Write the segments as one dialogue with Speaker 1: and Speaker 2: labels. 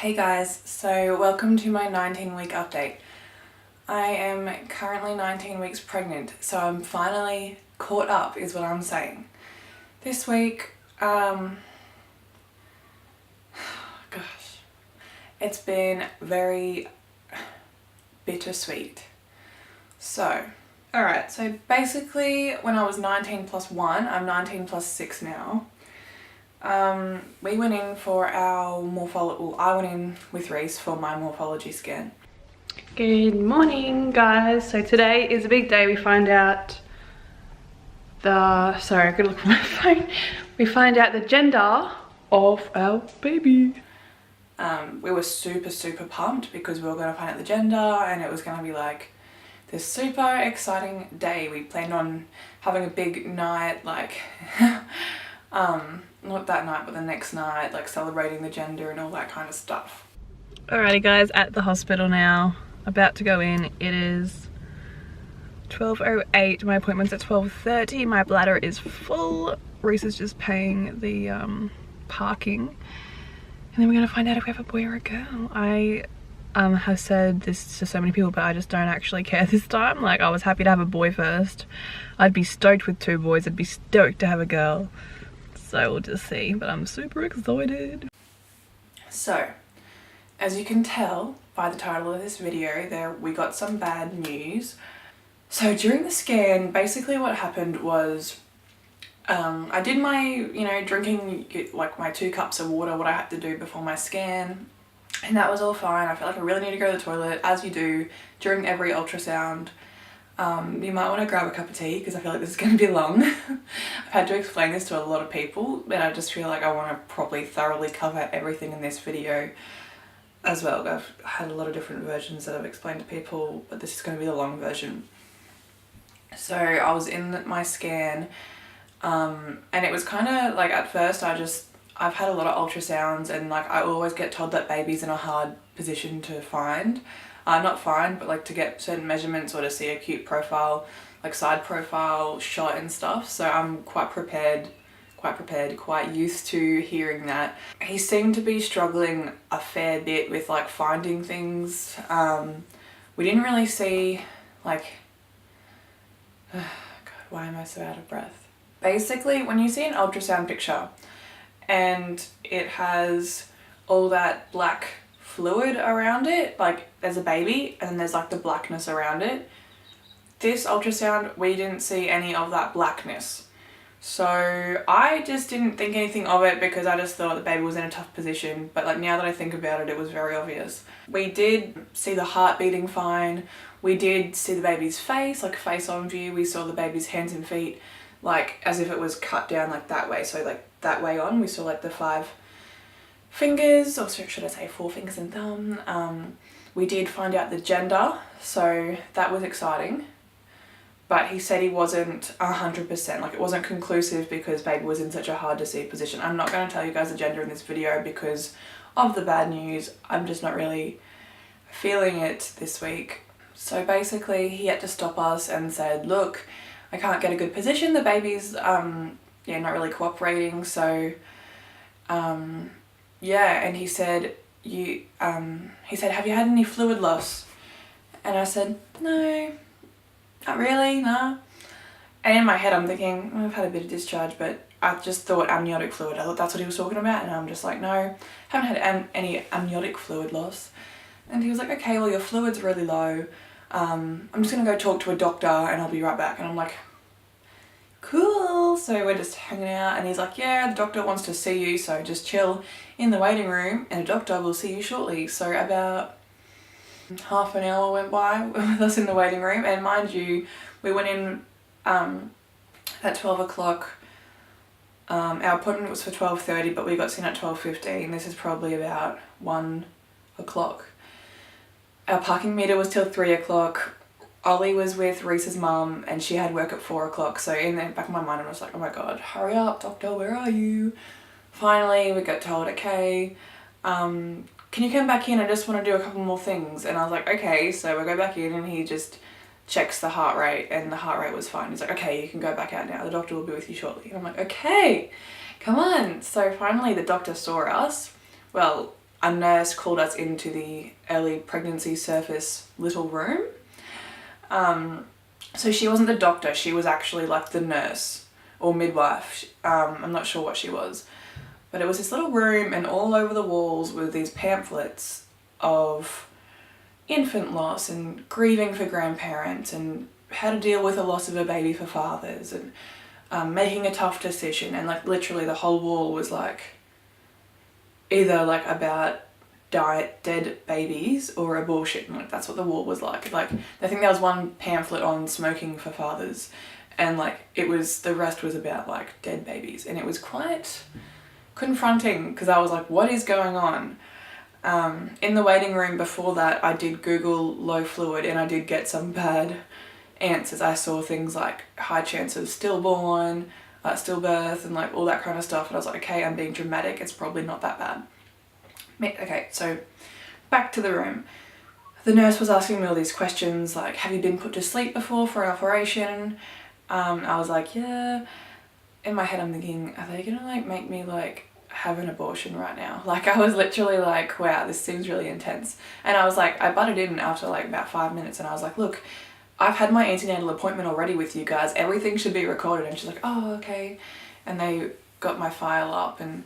Speaker 1: Hey guys, so welcome to my 19-week update. I am currently 19 weeks pregnant, so I'm finally caught up is what I'm saying. This week, gosh, it's been very bittersweet. So, alright, so basically when I was 19 plus 1, I'm 19 plus 6 now. We went in for our I went in with Reese for my morphology scan.
Speaker 2: Good morning, guys. So today is a big day. We find out sorry, I could look at my phone. We find out the gender of our baby.
Speaker 1: We were super pumped because we were going to find out the gender and it was going to be like this super exciting day. We planned on having a big night, like not that night but the next night, like celebrating the gender and all that kind of stuff.
Speaker 2: Alrighty guys, at the hospital now, about to go in. It is 12:08, my appointment's at 12:30. My bladder is full. Reese is just paying the parking, and then we're gonna find out if we have a boy or a girl. I have said this to so many people, but I just don't actually care this time. Like, I was happy to have a boy first. I'd be stoked with 2 boys. I'd be stoked to have a girl. So we'll just see, but I'm super excited.
Speaker 1: So, as you can tell by the title of this video, we got some bad news. So during the scan, basically what happened was I did my, drinking like my 2 cups of water, what I had to do before my scan, and that was all fine. I felt like I really need to go to the toilet, as you do during every ultrasound. You might want to grab a cup of tea because I feel like this is going to be long. I've had to explain this to a lot of people, but I just feel like I want to probably thoroughly cover everything in this video as well. I've had a lot of different versions that I've explained to people, but this is going to be the long version. So I was in my scan, and it was kind of like, at first I've had a lot of ultrasounds, and like I always get told that baby's in a hard position to find. Not find, but like to get certain measurements or to see a cute profile, like side profile shot and stuff. So I'm quite prepared, quite used to hearing that. He seemed to be struggling a fair bit with like finding things. We didn't really see like, God, why am I so out of breath? Basically, when you see an ultrasound picture and it has all that black fluid around it, like there's a baby and then there's like the blackness around it. This ultrasound, we didn't see any of that blackness. So I just didn't think anything of it because I just thought the baby was in a tough position. But like now that I think about it, it was very obvious. We did see the heart beating fine. We did see the baby's face, like face on view. We saw the baby's hands and feet, like as if it was cut down like that way. So like that way on, we saw like the 5 fingers, or should I say 4 fingers and thumb. We did find out the gender, so that was exciting. But he said he wasn't 100%, like it wasn't conclusive because baby was in such a hard to see position. I'm not going to tell you guys the gender in this video because of the bad news. I'm just not really feeling it this week. So basically he had to stop us and said, look, I can't get a good position. The baby's not really cooperating. So yeah, and he said, have you had any fluid loss? And I said, no. Not really, no. And in my head I'm thinking, I've had a bit of discharge, but I just thought amniotic fluid. I thought that's what he was talking about, and I'm just like, no, haven't had any amniotic fluid loss. And he was like, okay, well your fluid's really low. I'm just gonna go talk to a doctor and I'll be right back. And I'm like, cool. So we're just hanging out and he's like, yeah, the doctor wants to see you, so just chill in the waiting room and a doctor will see you shortly. So about half an hour went by with us in the waiting room, and mind you, we went in at 12 o'clock. Our appointment was for 12:30, but we got seen at 12:15. This is probably about 1 o'clock. Our parking meter was till 3 o'clock. Ollie was with Reese's mum and she had work at 4 o'clock. So in the back of my mind I was like, oh my god, hurry up doctor, where are you? Finally we got told, okay, can you come back in? I just want to do a couple more things. And I was like, okay. So we go back in and he just checks the heart rate and the heart rate was fine. He's like, okay, you can go back out now. The doctor will be with you shortly. And I'm like, okay, come on. So finally the doctor saw us. Well, a nurse called us into the early pregnancy surface little room. So she wasn't the doctor, she was actually like the nurse or midwife. I'm not sure what she was. But it was this little room, and all over the walls were these pamphlets of infant loss and grieving for grandparents and how to deal with the loss of a baby for fathers and making a tough decision. And like literally the whole wall was like either like about dead babies or abortion. Like that's what the wall was like. Like I think there was one pamphlet on smoking for fathers, and like it was, the rest was about like dead babies, and it was quite confronting because I was like, what is going on? In the waiting room before that, I did Google low fluid and I did get some bad answers. I saw things like high chance of stillborn, stillbirth, and like all that kind of stuff, and I was like, okay, I'm being dramatic, it's probably not that bad. Okay, so back to the room. The nurse was asking me all these questions like, have you been put to sleep before for an operation? I was like, yeah. In my head I'm thinking, are they gonna like make me like have an abortion right now? Like I was literally like, wow, this seems really intense. And I was like, I butted in after like about 5 minutes, and I was like, look, I've had my antenatal appointment already with you guys, everything should be recorded. And she's like, oh, okay. And they got my file up, and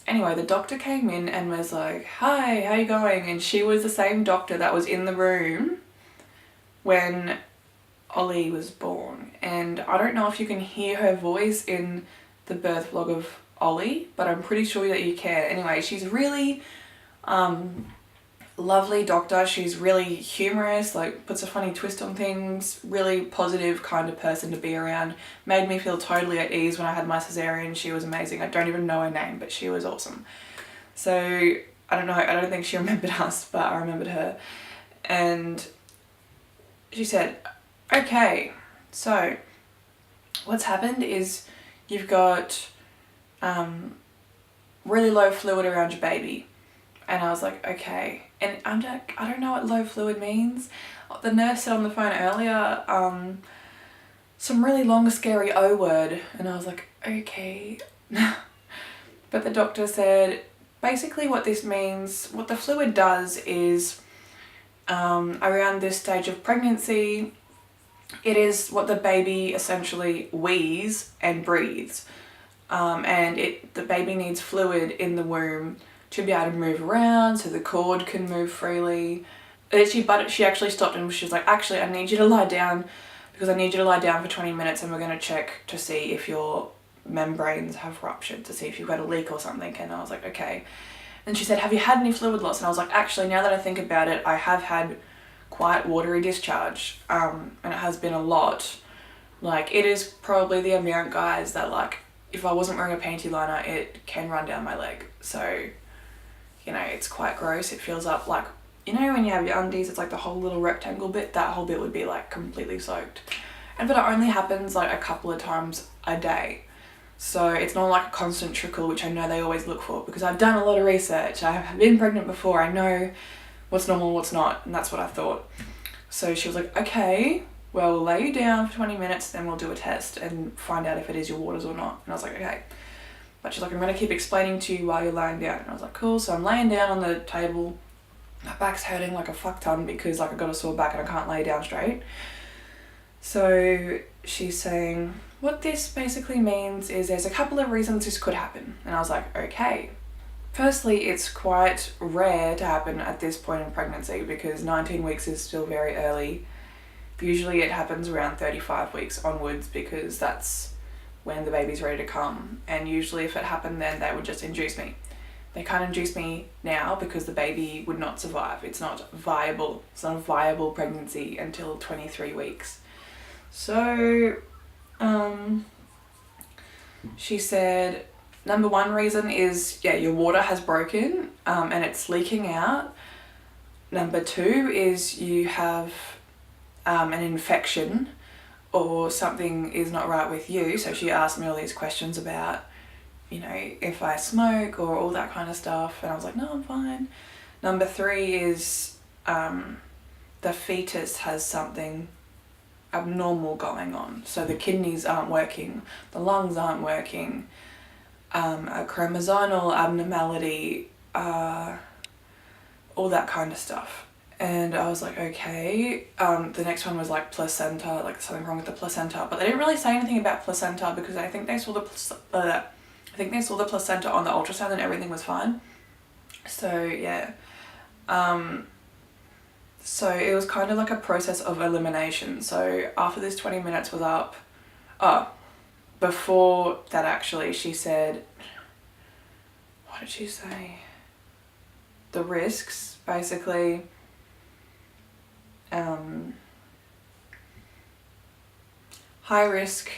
Speaker 1: anyway, the doctor came in and was like, hi, how you going? And she was the same doctor that was in the room when Ollie was born. And I don't know if you can hear her voice in the birth vlog of Ollie, but I'm pretty sure that you can. Anyway, she's really lovely doctor. She's really humorous, like puts a funny twist on things, really positive kind of person to be around. Made me feel totally at ease when I had my cesarean. She was amazing. I don't even know her name, but she was awesome. So I don't know, I don't think she remembered us, but I remembered her. And she said, okay, so what's happened is you've got really low fluid around your baby. And I was like, okay. And I'm like, I don't know what low fluid means. The nurse said on the phone earlier, some really long scary O word. And I was like, okay. But the doctor said, basically what this means, what the fluid does is around this stage of pregnancy, it is what the baby essentially wheezes and breathes. And the baby needs fluid in the womb to be able to move around so the cord can move freely. She actually stopped and she was like, actually, I need you to lie down because I need you to lie down for 20 minutes and we're going to check to see if your membranes have ruptured, to see if you've got a leak or something. And I was like, okay. And she said, have you had any fluid loss? And I was like, actually, now that I think about it, I have had quite watery discharge, and it has been a lot. Like, it is probably the amount, guys, that like, if I wasn't wearing a panty liner, it can run down my leg. So, you know, it's quite gross. It fills up like, you know, when you have your undies, it's like the whole little rectangle bit, that whole bit would be like completely soaked. But it only happens like a couple of times a day. So it's not like a constant trickle, which I know they always look for because I've done a lot of research. I have been pregnant before. I know what's normal, what's not, and that's what I thought. So she was like, okay, well, we'll lay you down for 20 minutes, then we'll do a test and find out if it is your waters or not. And I was like, okay. But she's like, I'm going to keep explaining to you while you're laying down. And I was like, cool. So I'm laying down on the table. My back's hurting like a fuck ton because like I got a sore back and I can't lay down straight. So she's saying, what this basically means is there's a couple of reasons this could happen. And I was like, okay. Firstly, it's quite rare to happen at this point in pregnancy because 19 weeks is still very early. Usually it happens around 35 weeks onwards because that's when the baby's ready to come. And usually if it happened then, they would just induce me. They can't induce me now because the baby would not survive. It's not viable. It's not a viable pregnancy until 23 weeks. So, she said, number one reason is, yeah, your water has broken and it's leaking out. Number two is you have an infection or something is not right with you. So she asked me all these questions about, you know, if I smoke or all that kind of stuff. And I was like, no, I'm fine. Number three is the fetus has something abnormal going on. So the kidneys aren't working, the lungs aren't working, a chromosomal abnormality, all that kind of stuff. And I was like, okay. The next one was like placenta, like something wrong with the placenta, but they didn't really say anything about placenta because I think they saw the placenta on the ultrasound and everything was fine. So yeah, so it was kind of like a process of elimination. So after this 20 minutes was up, before that actually, she said, what did she say? The risks, basically, high risk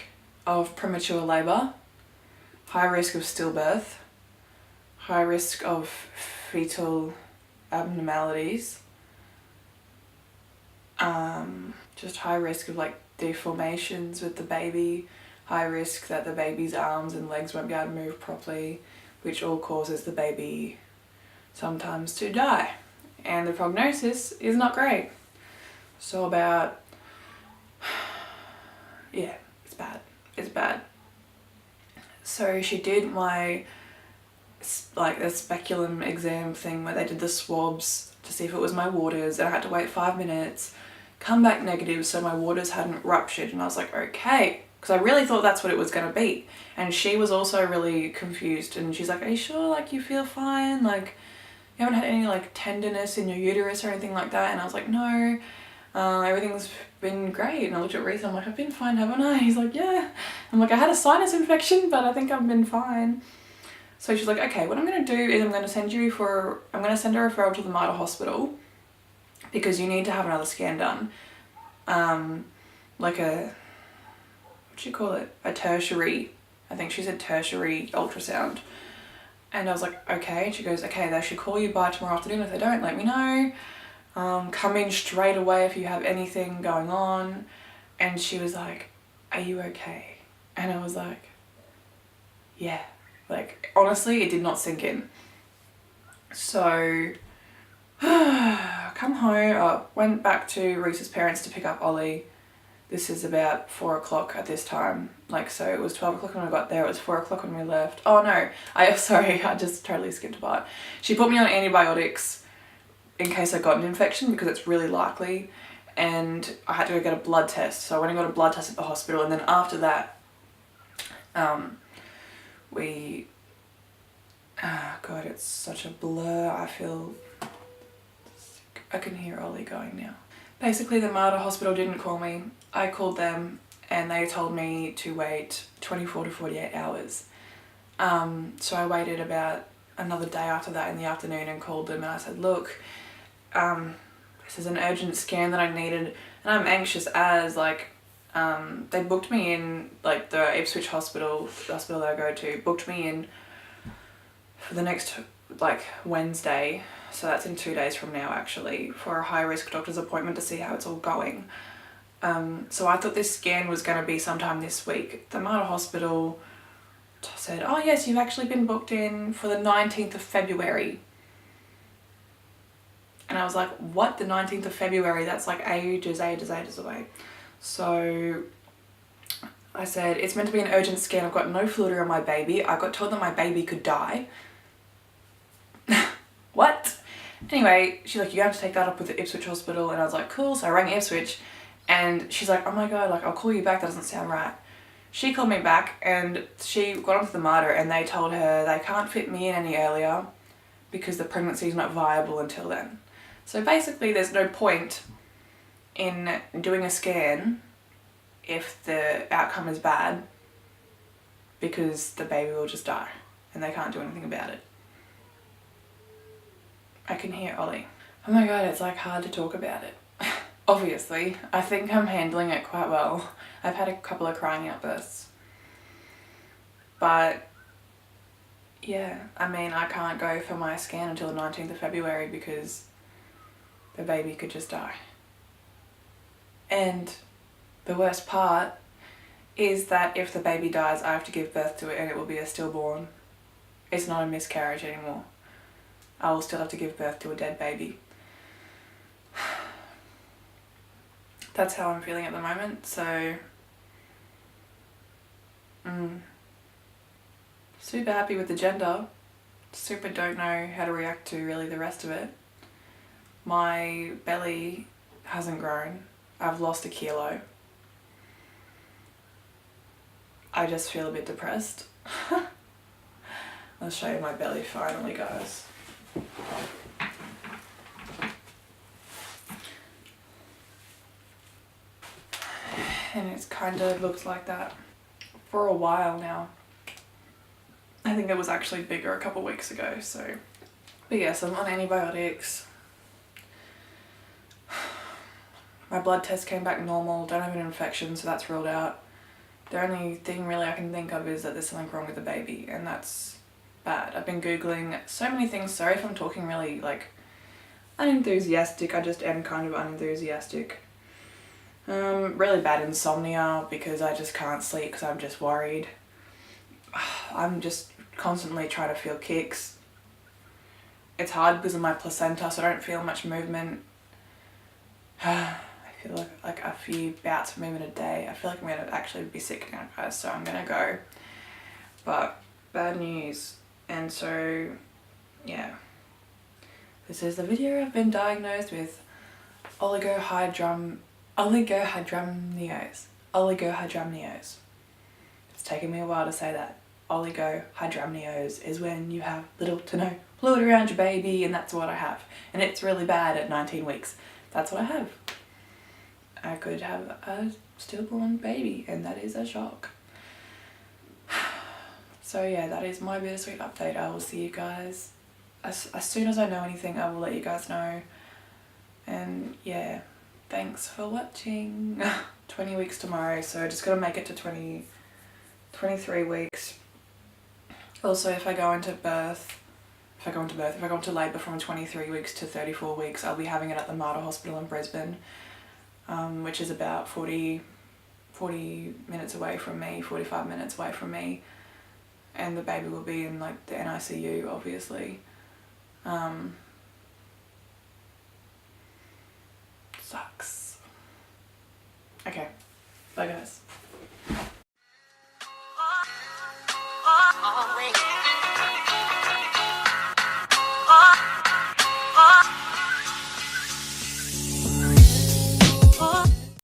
Speaker 1: of premature labour, high risk of stillbirth, high risk of fetal abnormalities, just high risk of like deformations with the baby, high risk that the baby's arms and legs won't be able to move properly, which all causes the baby sometimes to die. And the prognosis is not great. So about, yeah, it's bad. It's bad. So she did my, like, the speculum exam thing where they did the swabs to see if it was my waters, and I had to wait 5 minutes, come back negative, so my waters hadn't ruptured. And I was like, okay, because I really thought that's what it was going to be. And she was also really confused, and she's like, are you sure, like, you feel fine, like you haven't had any like tenderness in your uterus or anything like that? And I was like, no, everything's been great. And I looked at Reese, I'm like, I've been fine, haven't I? He's like, yeah. I'm like, I had a sinus infection, but I think I've been fine. So she's like, okay, what I'm going to do is I'm going to send a referral to the Mater hospital because you need to have another scan done. Like a, what do you call it? A tertiary, I think she said tertiary ultrasound. And I was like, okay. And she goes, okay, they should call you by tomorrow afternoon. If they don't, let me know. Come in straight away if you have anything going on. And she was like, are you okay? And I was like, yeah. Like, honestly, it did not sink in. So, come home, went back to Reese's parents to pick up Ollie. This is about 4 o'clock at this time. Like, so it was 12 o'clock when I got there, it was 4 o'clock when we left. Oh no, I just totally skipped a part. She put me on antibiotics in case I got an infection because it's really likely. And I had to go get a blood test. So I went and got a blood test at the hospital, and then after that, God, it's such a blur. I feel sick. I can hear Ollie going now. Basically, the Mater hospital didn't call me. I called them and they told me to wait 24 to 48 hours. So I waited about another day after that in the afternoon and called them, and I said, look, this is an urgent scan that I needed, and I'm anxious as, like, they booked me in, like, the Ipswich hospital, the hospital that I go to, booked me in for the next, like, Wednesday, so that's in 2 days from now actually, for a high risk doctor's appointment to see how it's all going. So I thought this scan was going to be sometime this week. The Mater hospital said, oh yes, you've actually been booked in for the 19th of February. And I was like, what, the 19th of February? That's like ages away. So I said, it's meant to be an urgent scan. I've got no fluid on my baby. I got told that my baby could die. What? Anyway, she's like, you have to take that up with the Ipswich hospital. And I was like, cool. So I rang Ipswich and she's like, oh my God, like, I'll call you back. That doesn't sound right. She called me back and she got onto the Mater and they told her they can't fit me in any earlier because the pregnancy is not viable until then. So basically there's no point in doing a scan if the outcome is bad because the baby will just die and they can't do anything about it. I can hear Ollie. Oh my God, it's like hard to talk about it. Obviously, I think I'm handling it quite well. I've had a couple of crying outbursts. But yeah, I mean, I can't go for my scan until the 19th of February because the baby could just die. And the worst part is that if the baby dies, I have to give birth to it and it will be a stillborn. It's not a miscarriage anymore. I will still have to give birth to a dead baby. That's how I'm feeling at the moment, so super happy with the gender. Super don't know how to react to really the rest of it. My belly hasn't grown. I've lost a kilo. I just feel a bit depressed. I'll show you my belly finally, guys. And it's kind of looked like that for a while now. I think it was actually bigger a couple weeks ago, so. But yes, I'm on antibiotics. My blood test came back normal, don't have an infection, so that's ruled out. The only thing really I can think of is that there's something wrong with the baby, and that's bad. I've been Googling so many things. Sorry if I'm talking really like unenthusiastic, I just am kind of unenthusiastic. Really bad insomnia because I just can't sleep because I'm just worried. I'm just constantly trying to feel kicks. It's hard because of my placenta, so I don't feel much movement. I feel like a few bouts of movement a day. I feel like I'm going to actually be sick now, guys, so I'm going to go. But bad news. And so, yeah. This is the video. I've been diagnosed with Oligohydramnios. It's taken me a while to say that. Oligohydramnios is when you have little to no fluid around your baby, and that's what I have. And it's really bad at 19 weeks. That's what I have. I could have a stillborn baby, and that is a shock. So yeah, that is my bittersweet update. I will see you guys as soon as I know anything. I will let you guys know. And yeah, thanks for watching. 20 weeks tomorrow, so just gotta make it to 23 weeks. Also, if I go into labour from 23 weeks to 34 weeks, I'll be having it at the Mater Hospital in Brisbane, which is about 40 minutes away from me, 45 minutes away from me, and the baby will be in like the NICU, obviously. Sucks. Okay, bye guys.